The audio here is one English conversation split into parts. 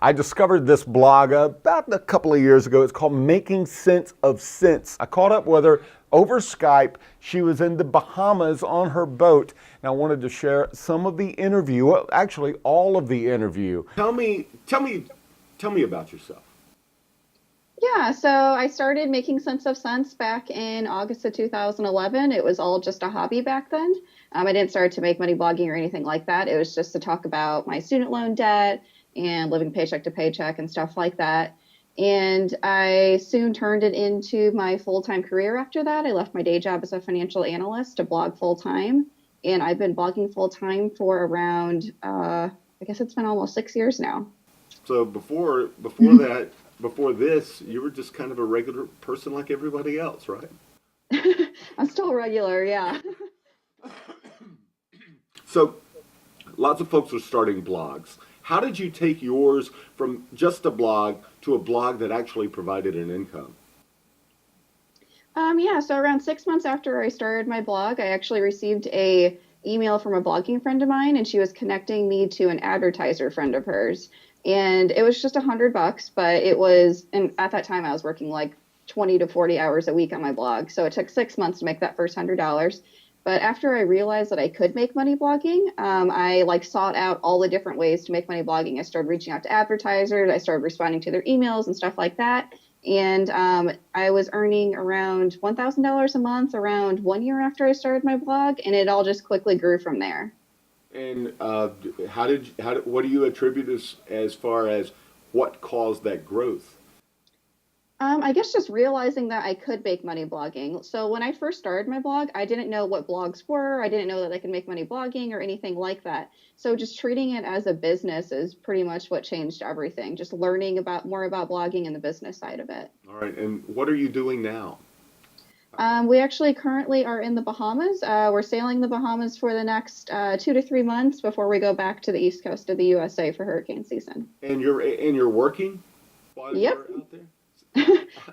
I discovered this blog about a couple of years ago. It's called Making Sense of Sense. I caught up with her over Skype. She was in the Bahamas on her boat, and I wanted to share some of the interview, well, actually all of the interview. Tell me about yourself. Yeah, so I started making sense of sense back in August of 2011. It was all just a hobby back then. I didn't start to make money blogging or anything like that. It was just to talk about my student loan debt and living paycheck to paycheck and stuff like that. And I soon turned it into my full-time career after that. I left my day job as a financial analyst to blog full-time. And I've been blogging full-time for around, I guess it's been almost 6 years now. So before this, you were just kind of a regular person like everybody else, right? I'm still regular, yeah. So lots of folks are starting blogs. How did you take yours from just a blog to a blog that actually provided an income? Yeah, so around 6 months after I started my blog, I actually received a email from a blogging friend of mine, and she was connecting me to an advertiser friend of hers. And it was just $100, but it was, and at that time I was working like 20 to 40 hours a week on my blog. So it took 6 months to make that first $100. But after I realized that I could make money blogging, I like sought out all the different ways to make money blogging. I started reaching out to advertisers. I started responding to their emails and stuff like that. And I was earning around $1,000 a month around 1 year after I started my blog, and it all just quickly grew from there. And what do you attribute as far as what caused that growth? I guess just realizing that I could make money blogging. So when I first started my blog, I didn't know what blogs were. I didn't know that I could make money blogging or anything like that. So just treating it as a business is pretty much what changed everything. Just learning about more about blogging and the business side of it. All right, and what are you doing now? We actually currently are in the Bahamas. We're sailing the Bahamas for the next 2 to 3 months before we go back to the east coast of the USA for hurricane season. And you're working while Yep. you're out there?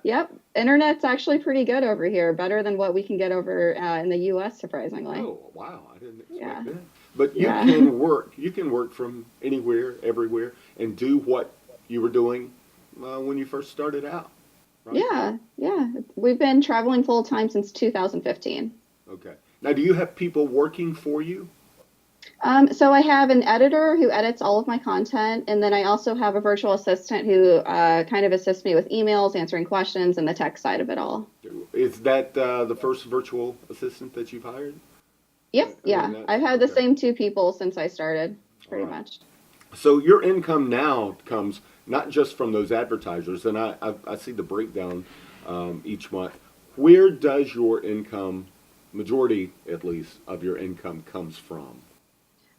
Yep. Internet's actually pretty good over here, better than what we can get over in the US, surprisingly. Oh, wow, I didn't Yeah. expect that. But you Yeah. can work. You can work from anywhere, everywhere, and do what you were doing when you first started out, right? Yeah. Yeah. We've been traveling full time since 2015. Okay. Now, do you have people working for you? So I have an editor who edits all of my content, and then I also have a virtual assistant who kind of assists me with emails, answering questions, and the tech side of it all. Is that the first virtual assistant that you've hired? Yep. I mean, Yeah. that's I've had the okay. same two people since I started, All pretty right. much. So your income now comes not just from those advertisers, and I see the breakdown each month. Where does your income, majority at least, of your income comes from?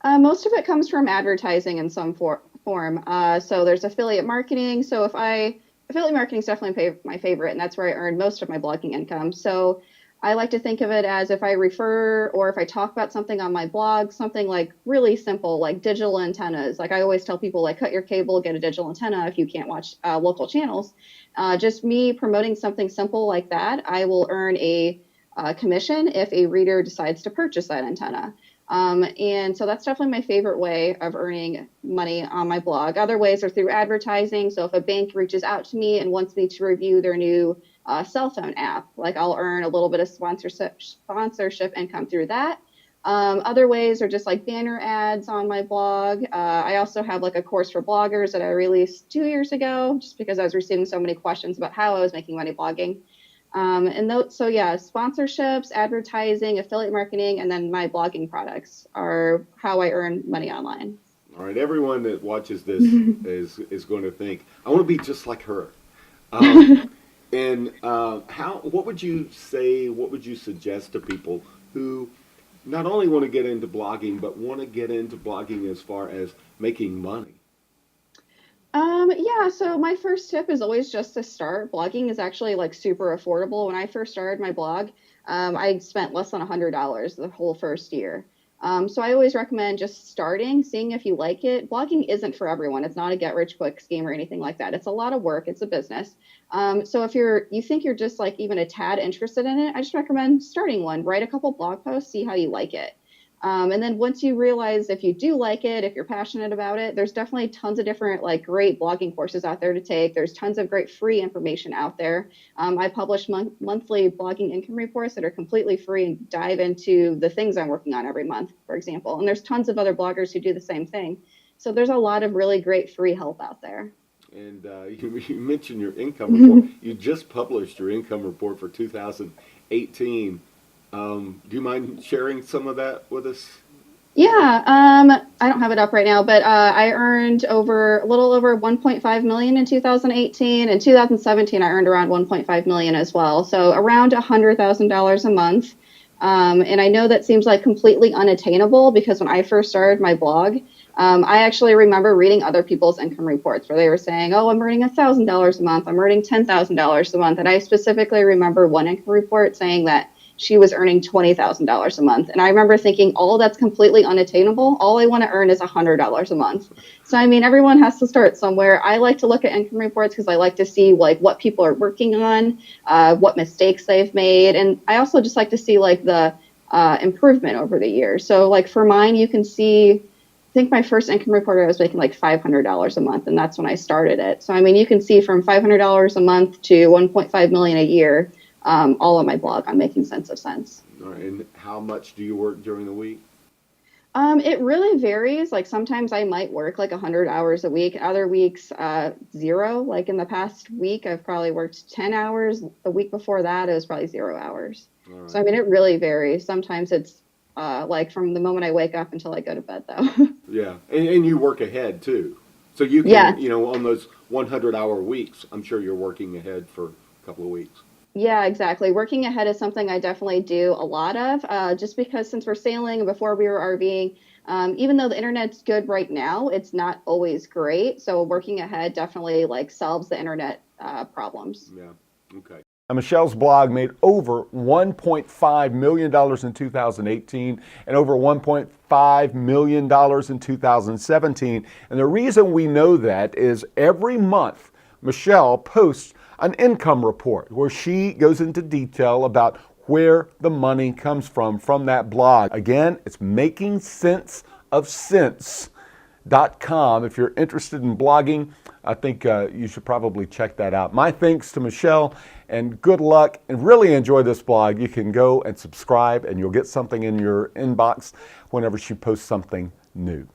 Most of it comes from advertising in some form. So there's affiliate marketing. Affiliate marketing is definitely my favorite, and that's where I earn most of my blogging income. So I like to think of it as if I refer or if I talk about something on my blog, something like really simple, like digital antennas. Like I always tell people, like cut your cable, get a digital antenna if you can't watch local channels. Just me promoting something simple like that, I will earn a commission if a reader decides to purchase that antenna. And so that's definitely my favorite way of earning money on my blog. Other ways are through advertising. So if a bank reaches out to me and wants me to review their new cell phone app, like I'll earn a little bit of sponsorship income through that. Other ways are just like banner ads on my blog. I also have like a course for bloggers that I released 2 years ago, just because I was receiving so many questions about how I was making money blogging. So yeah, sponsorships, advertising, affiliate marketing, and then my blogging products are how I earn money online. All right, everyone that watches this is going to think, I want to be just like her. Um, and how? What would you say? What would you suggest to people who not only want to get into blogging, but want to get into blogging as far as making money? Yeah, so my first tip is always just to start. Blogging is actually like super affordable. When I first started my blog, I spent less than $100 the whole first year. So I always recommend just starting, seeing if you like it. Blogging isn't for everyone. It's not a get rich quick scheme or anything like that. It's a lot of work. It's a business. So if you think you're just like even a tad interested in it, I just recommend starting one. Write a couple blog posts, see how you like it. And then once you realize if you do like it, if you're passionate about it, there's definitely tons of different like great blogging courses out there to take. There's tons of great free information out there. I publish monthly blogging income reports that are completely free and dive into the things I'm working on every month, for example. And there's tons of other bloggers who do the same thing. So there's a lot of really great free help out there. And you mentioned your income report. You just published your income report for 2018. Do you mind sharing some of that with us? Yeah, I don't have it up right now, but I earned a little over 1.5 million in 2018. In 2017, I earned around 1.5 million as well, so around $100,000 a month. And I know that seems like completely unattainable because when I first started my blog, I actually remember reading other people's income reports where they were saying, "Oh, I'm earning $1,000 a month. I'm earning $10,000 a month." And I specifically remember one income report saying that she was earning $20,000 a month. And I remember thinking, oh, that's completely unattainable. All I want to earn is $100 a month. So, I mean, everyone has to start somewhere. I like to look at income reports because I like to see like what people are working on, what mistakes they've made. And I also just like to see like the improvement over the years. So like for mine, you can see, I think my first income report, I was making like $500 a month, and that's when I started it. So, I mean, you can see from $500 a month to 1.5 million a year, all on my blog on Making Sense of Sense. All right, and how much do you work during the week? It really varies. Like sometimes I might work like 100 hours a week. Other weeks, zero. Like in the past week, I've probably worked 10 hours. The week before that, it was probably 0 hours. All right. So, I mean, it really varies. Sometimes it's like from the moment I wake up until I go to bed, though. Yeah, and you work ahead too. So you can, Yeah. on those 100-hour weeks, I'm sure you're working ahead for a couple of weeks. Yeah, exactly. Working ahead is something I definitely do a lot of, just because since we're sailing and before we were RVing, even though the internet's good right now, it's not always great. So working ahead definitely like solves the internet problems. Yeah, okay. Now, Michelle's blog made over $1.5 million in 2018 and over $1.5 million in 2017. And the reason we know that is every month Michelle posts an income report where she goes into detail about where the money comes from that blog. Again, it's makingsenseofsense.com. If you're interested in blogging, I think you should probably check that out. My thanks to Michelle, and good luck, and really enjoy this blog. You can go and subscribe, and you'll get something in your inbox whenever she posts something new.